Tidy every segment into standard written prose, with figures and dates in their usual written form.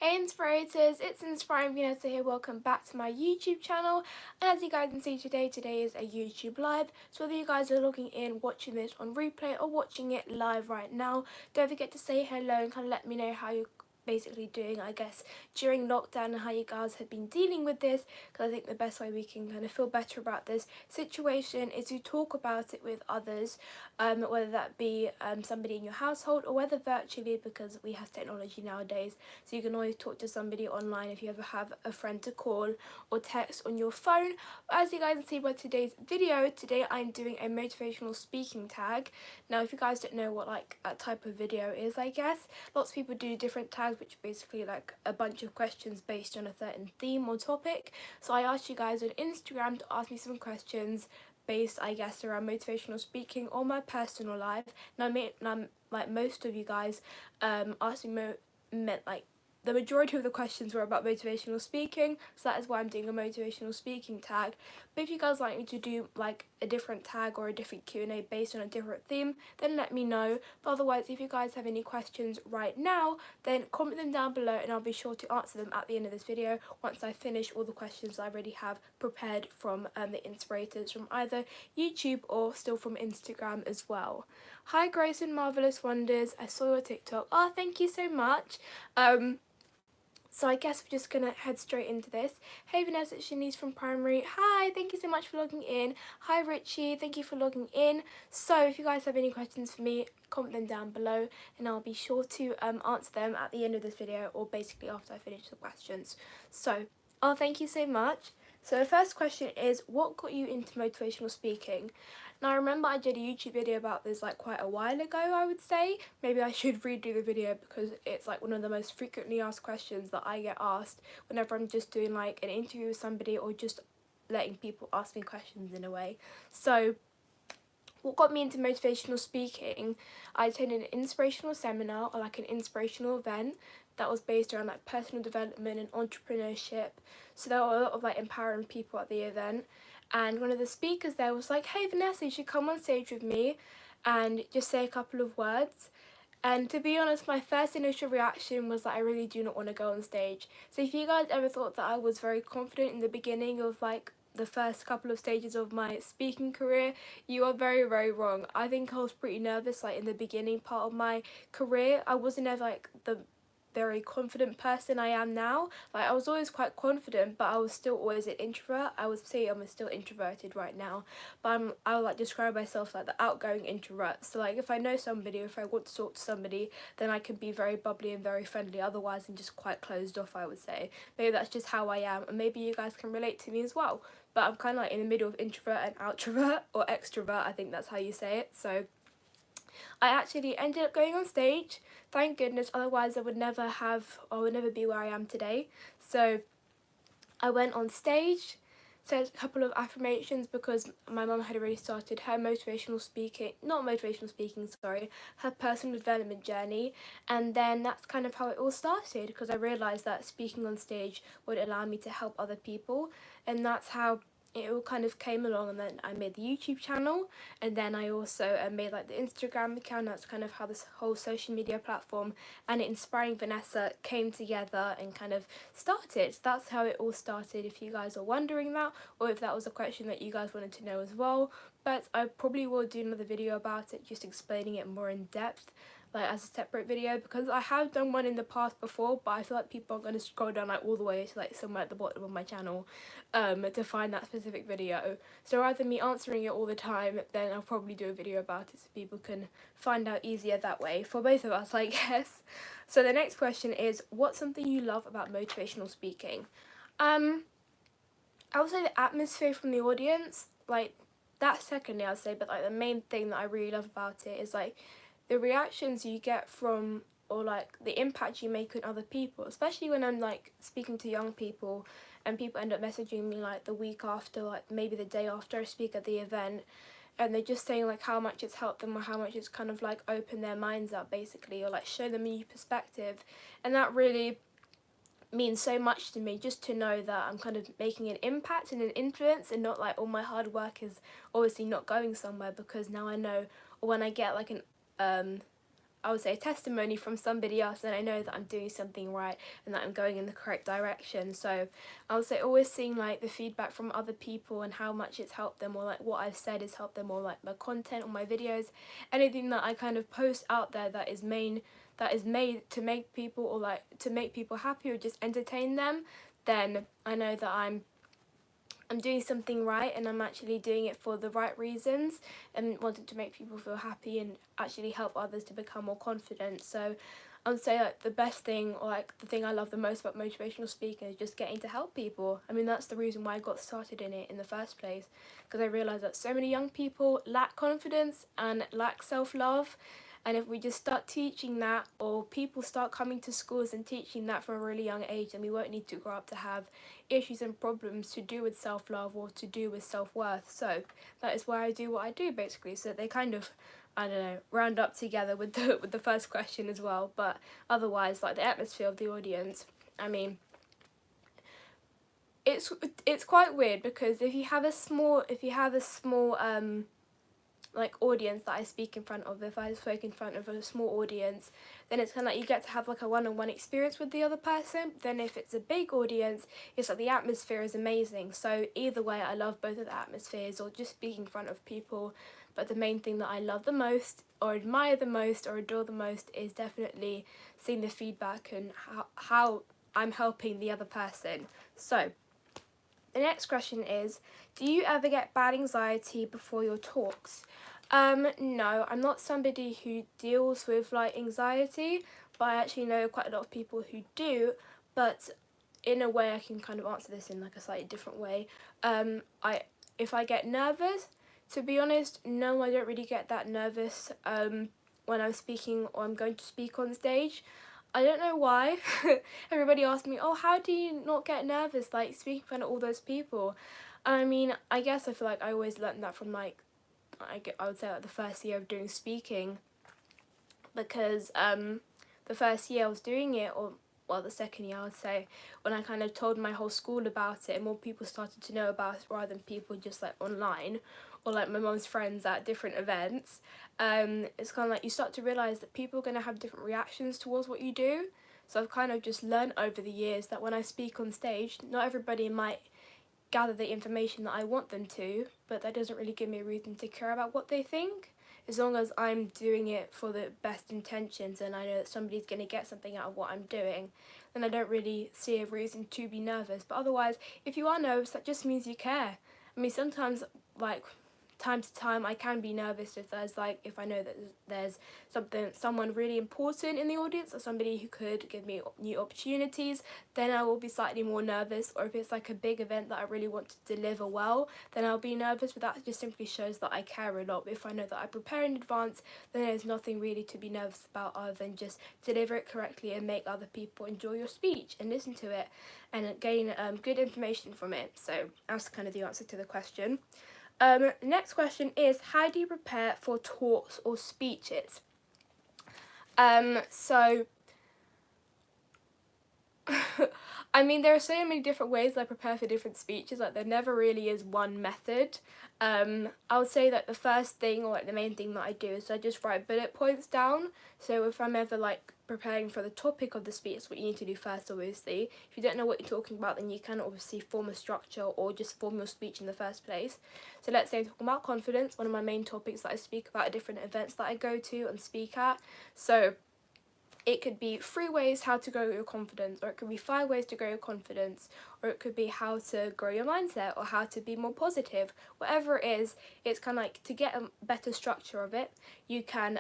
Hey Inspirators, it's Inspiring Vanessa here. Welcome back to my YouTube channel. And as you guys can see today is a YouTube live. So whether you guys are logging in, watching this on replay or watching it live right now, don't forget to say hello and kind of let me know how you're basically doing, I guess, during lockdown and how you guys have been dealing with this, because I think the best way we can kind of feel better about this situation is to talk about it with others, whether that be somebody in your household or whether virtually, because we have technology nowadays, so you can always talk to somebody online if you ever have a friend to call or text on your phone. But as you guys can see by today's video, today I'm doing a motivational speaking tag. Now if you guys don't know what like that type of video is, I guess lots of people do different tags, which are basically like a bunch of questions based on a certain theme or topic. So I asked you guys on Instagram to ask me some questions based, I guess, around motivational speaking or my personal life. Now, like most of you guys asked me meant like the majority of the questions were about motivational speaking, so that is why I'm doing a motivational speaking tag. But if you guys like me to do like a different tag or a different Q&A based on a different theme, then let me know. But otherwise, if you guys have any questions right now, then comment them down below and I'll be sure to answer them at the end of this video once I finish all the questions I already have prepared from the Inspirators from either YouTube or still from Instagram as well. Hi Grace and Marvelous Wonders, I saw your TikTok. Oh, thank you so much. So I guess we're just going to head straight into this. Hey Vanessa, it's Shanice from Primary. Hi, thank you so much for logging in. Hi Richie, thank you for logging in. So if you guys have any questions for me, comment them down below and I'll be sure to answer them at the end of this video or basically after I finish the questions. So, thank you so much. So the first question is, what got you into motivational speaking? Now I remember I did a YouTube video about this like quite a while ago, I would say. Maybe I should redo the video because it's like one of the most frequently asked questions that I get asked whenever I'm just doing like an interview with somebody or just letting people ask me questions in a way. So what got me into motivational speaking, I attended an inspirational seminar or like an inspirational event that was based around like personal development and entrepreneurship. So there were a lot of like empowering people at the event, and one of the speakers there was like, hey Vanessa, you should come on stage with me and just say a couple of words. And to be honest, my first initial reaction was that I really do not want to go on stage. So if you guys ever thought that I was very confident in the beginning of like the first couple of stages of my speaking career, you are very, very wrong. I think I was pretty nervous like in the beginning part of my career. I wasn't ever like the very confident person I am now. Like I was always quite confident, but I was still always an introvert. I would say I'm still introverted right now, but I would like describe myself like the outgoing introvert. So like if I know somebody or if I want to talk to somebody, then I can be very bubbly and very friendly. Otherwise I'm just quite closed off, I would say. Maybe that's just how I am, and maybe you guys can relate to me as well. But I'm kind of like in the middle of introvert and outrovert, or extrovert, I think that's how you say it. So I actually ended up going on stage, thank goodness, otherwise I would never be where I am today. So I went on stage, said a couple of affirmations because my mum had already started her her personal development journey, and then that's kind of how it all started, because I realised that speaking on stage would allow me to help other people, and that's how it all kind of came along. And then I made the YouTube channel, and then I also made like the Instagram account. That's kind of how this whole social media platform and Inspiring Vanessa came together and kind of started. So that's how it all started, if you guys are wondering that, or if that was a question that you guys wanted to know as well. But I probably will do another video about it, just explaining it more in depth, like as a separate video, because I have done one in the past before, but I feel like people are going to scroll down like all the way to like somewhere at the bottom of my channel to find that specific video. So rather than me answering it all the time, then I'll probably do a video about it so people can find out easier that way, for both of us, I guess. So the next question is, what's something you love about motivational speaking? I would say the atmosphere from the audience, like that's secondly I'd say, but like the main thing that I really love about it is like the reactions you get from, or like the impact you make on other people, especially when I'm like speaking to young people and people end up messaging me like the week after, like maybe the day after I speak at the event, and they're just saying like how much it's helped them or how much it's kind of like opened their minds up basically, or like show them a new perspective. And that really means so much to me, just to know that I'm kind of making an impact and an influence, and not like all my hard work is obviously not going somewhere, because now I know, or when I get like I would say, a testimony from somebody else, and I know that I'm doing something right and that I'm going in the correct direction. So I would say always seeing like the feedback from other people and how much it's helped them, or like what I've said has helped them, or like my content or my videos, anything that I kind of post out there that is made to make people, or like to make people happy or just entertain them, then I know that I'm doing something right, and I'm actually doing it for the right reasons and wanting to make people feel happy and actually help others to become more confident. So I would say like the best thing, or like the thing I love the most about motivational speaking, is just getting to help people. I mean, that's the reason why I got started in it in the first place, because I realised that so many young people lack confidence and lack self-love. And if we just start teaching that, or people start coming to schools and teaching that from a really young age, then we won't need to grow up to have issues and problems to do with self-love or to do with self-worth. So that is why I do what I do, basically. So they kind of, I don't know, round up together with the first question as well. But otherwise, like the atmosphere of the audience, I mean, it's quite weird, because if you have a small like audience that I speak in front of, if I spoke in front of a small audience, then it's kind of like you get to have like a one-on-one experience with the other person. Then if it's a big audience, it's like the atmosphere is amazing. So either way, I love both of the atmospheres, or just speaking in front of people. But the main thing that I love the most, or admire the most, or adore the most, is definitely seeing the feedback and how I'm helping the other person. So the next question is, do you ever get bad anxiety before your talks? No, I'm not somebody who deals with like anxiety, but I actually know quite a lot of people who do. But in a way, I can kind of answer this in like a slightly different way. If I get nervous, to be honest, no, I don't really get that nervous when I'm speaking or I'm going to speak on stage. I don't know why. Everybody asks me, oh, how do you not get nervous, like, speaking in front of all those people? I mean, I guess I feel like I always learned that from, like, I would say, like, the first year of doing speaking. Because the first year I was doing it, or, well, the second year, I would say, when I kind of told my whole school about it, and more people started to know about it rather than people just, like, online, or, like, my mum's friends at different events. It's kind of like you start to realise that people are going to have different reactions towards what you do. So I've kind of just learned over the years that when I speak on stage, not everybody might gather the information that I want them to, but that doesn't really give me a reason to care about what they think. As long as I'm doing it for the best intentions and I know that somebody's going to get something out of what I'm doing, then I don't really see a reason to be nervous. But otherwise, if you are nervous, that just means you care. I mean, sometimes, like, time to time I can be nervous if I know that there's someone really important in the audience, or somebody who could give me new opportunities, then I will be slightly more nervous. Or if it's like a big event that I really want to deliver well, then I'll be nervous, but that just simply shows that I care a lot. But if I know that I prepare in advance, then there's nothing really to be nervous about other than just deliver it correctly and make other people enjoy your speech and listen to it and gain good information from it. So that's kind of the answer to the question. The next question is, how do you prepare for talks or speeches? So I mean, there are so many different ways I prepare for different speeches. Like, there never really is one method. I would say that the first thing, or like the main thing that I do, is I just write bullet points down. So if I'm ever like preparing for the topic of the speech, that's what you need to do first, obviously. If you don't know what you're talking about, then you can obviously form a structure or just form your speech in the first place. So let's say I'm talking about confidence, one of my main topics that I speak about at different events that I go to and speak at. So it could be 3 ways how to grow your confidence, or it could be 5 ways to grow your confidence, or it could be how to grow your mindset, or how to be more positive. Whatever it is, it's kind of like, to get a better structure of it, you can,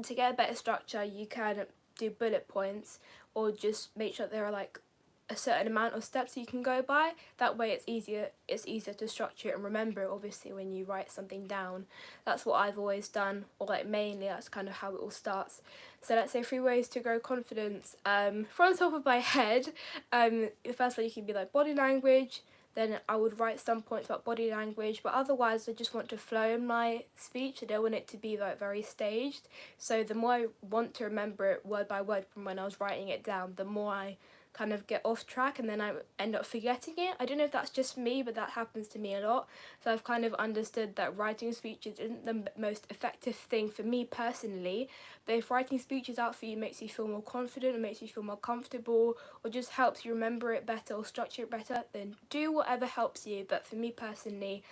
to get a better structure, you can do bullet points, or just make sure there are like a certain amount of steps you can go by. That way it's easier to structure it and remember it, obviously, when you write something down. That's what I've always done, or like mainly that's kind of how it all starts. So let's say 3 ways to grow confidence. From the top of my head, the first one you can be like body language. Then I would write some points about body language, but otherwise I just want to flow in my speech. I don't want it to be like very staged. So the more I want to remember it word by word from when I was writing it down, the more I kind of get off track and then I end up forgetting it. I don't know if that's just me, but that happens to me a lot. So I've kind of understood that writing speeches isn't the most effective thing for me personally, but if writing speeches out for you makes you feel more confident, or makes you feel more comfortable, or just helps you remember it better or structure it better, then do whatever helps you. But for me personally,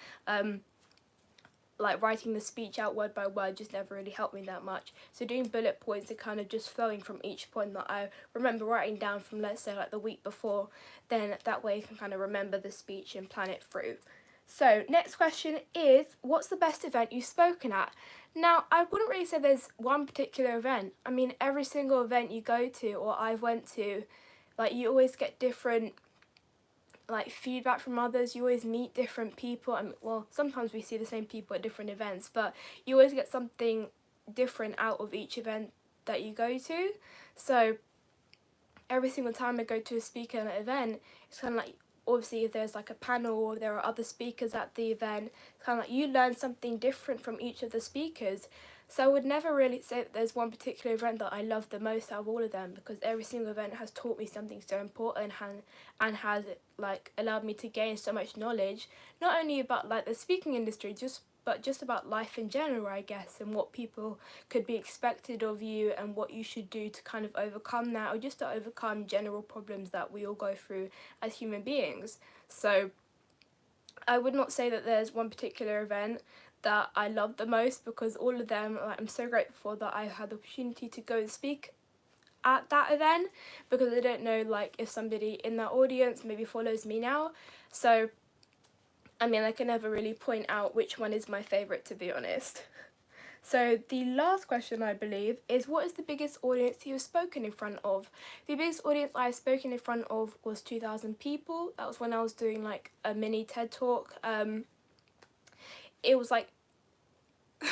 like writing the speech out word by word just never really helped me that much. So doing bullet points and kind of just flowing from each point that I remember writing down from, let's say, like the week before, then that way you can kind of remember the speech and plan it through. So next question is, what's the best event you've spoken at? Now, I wouldn't really say there's one particular event. I mean, every single event you go to or I've went to, like, you always get different like feedback from others. You always meet different people. I mean, well, sometimes we see the same people at different events, but you always get something different out of each event that you go to. So every single time I go to a speaker at an event, it's kind of like, obviously if there's like a panel or there are other speakers at the event, it's kind of like you learn something different from each of the speakers. So I would never really say that there's one particular event that I love the most out of all of them, because every single event has taught me something so important and has like allowed me to gain so much knowledge, not only about like the speaking industry, but just about life in general, I guess, and what people could be expected of you and what you should do to kind of overcome that, or just to overcome general problems that we all go through as human beings. So I would not say that there's one particular event that I love the most, because all of them, like, I'm so grateful that I had the opportunity to go and speak at that event, because I don't know like if somebody in that audience maybe follows me now. So I mean, I can never really point out which one is my favourite, to be honest. So the last question, I believe, is what is the biggest audience you've spoken in front of? The biggest audience I've spoken in front of was 2,000 people. That was when I was doing like a mini TED talk. It was like,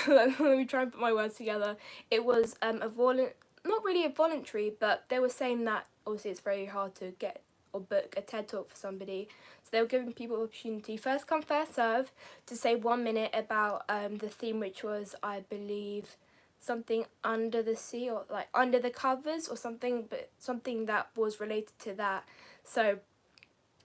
let me try and put my words together. It was not really a voluntary, but they were saying that obviously it's very hard to get or book a TED talk for somebody. So they were giving people the opportunity, first come, first serve, to say 1 minute about the theme, which was, I believe, something under the sea, or like under the covers or something, but something that was related to that. So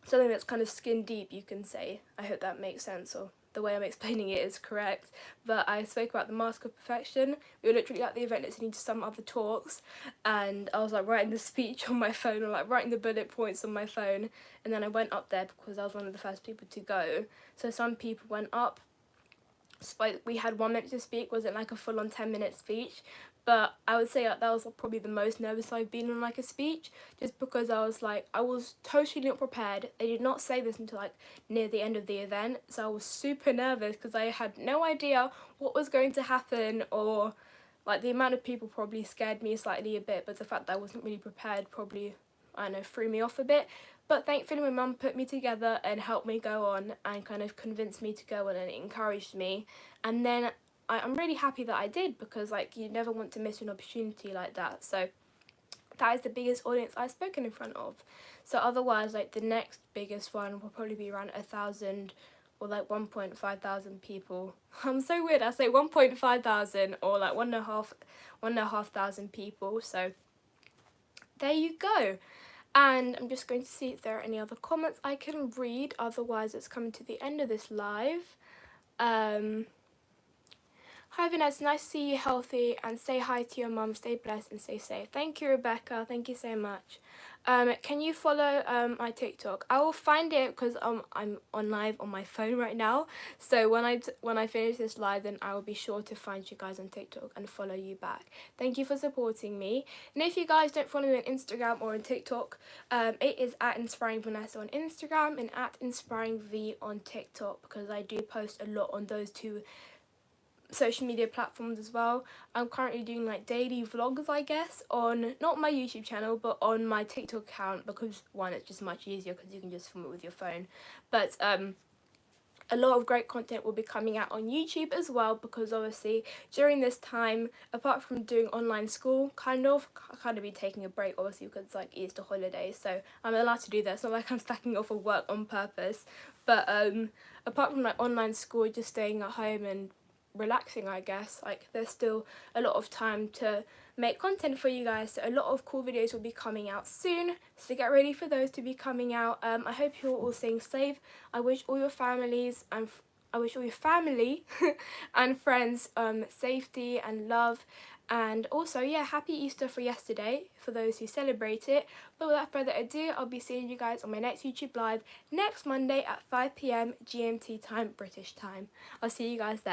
something that's kind of skin deep, you can say. I hope that makes sense, or the way I'm explaining it is correct. But I spoke about the Mask of Perfection. We were literally at the event listening to some other talks, and I was like writing the speech on my phone, or like writing the bullet points on my phone, and then I went up there because I was one of the first people to go. So some people went up, we had 1 minute to speak, wasn't like a full-on 10-minute speech, but I would say that was probably the most nervous I've been on like a speech, just because I was totally not prepared. They did not say this until like near the end of the event, so I was super nervous because I had no idea what was going to happen, or like the amount of people probably scared me slightly a bit, but the fact that I wasn't really prepared probably, I don't know, threw me off a bit. But thankfully my mum put me together and helped me go on and kind of convinced me to go on and encouraged me. And then I'm really happy that I did, because like you never want to miss an opportunity like that. So that is the biggest audience I've spoken in front of. So otherwise, like the next biggest one will probably be around 1,000 or like 1,500 people. I'm so weird, I say 1,500 or like 1,500 people. So there you go. And I'm just going to see if there are any other comments I can read, otherwise it's coming to the end of this live. Hi Vanessa, nice to see you healthy, and say hi to your mum, stay blessed and stay safe. Thank you, Rebecca, thank you so much. Can you follow my TikTok? I will find it because I'm on live on my phone right now. So when I finish this live, then I will be sure to find you guys on TikTok and follow you back. Thank you for supporting me. And if you guys don't follow me on Instagram or on TikTok, it is at inspiringvanessa on Instagram and at inspiringv on TikTok, because I do post a lot on those two social media platforms as well. I'm currently doing like daily vlogs, I guess, on not my YouTube channel but on my TikTok account, because one, it's just much easier because you can just film it with your phone. But a lot of great content will be coming out on YouTube as well, because obviously during this time, apart from doing online school, kind of be taking a break, obviously because it's like Easter holidays, so I'm allowed to do that. It's not like I'm stacking off of work on purpose. But apart from like online school, just staying at home and relaxing, I guess. Like, there's still a lot of time to make content for you guys, so a lot of cool videos will be coming out soon, so get ready for those to be coming out. I hope you're all staying safe. I wish all your families and I wish all your family and friends safety and love. And also, yeah, happy Easter for yesterday for those who celebrate it. But without further ado, I'll be seeing you guys on my next YouTube live next Monday at 5 PM GMT time, British time. I'll see you guys there.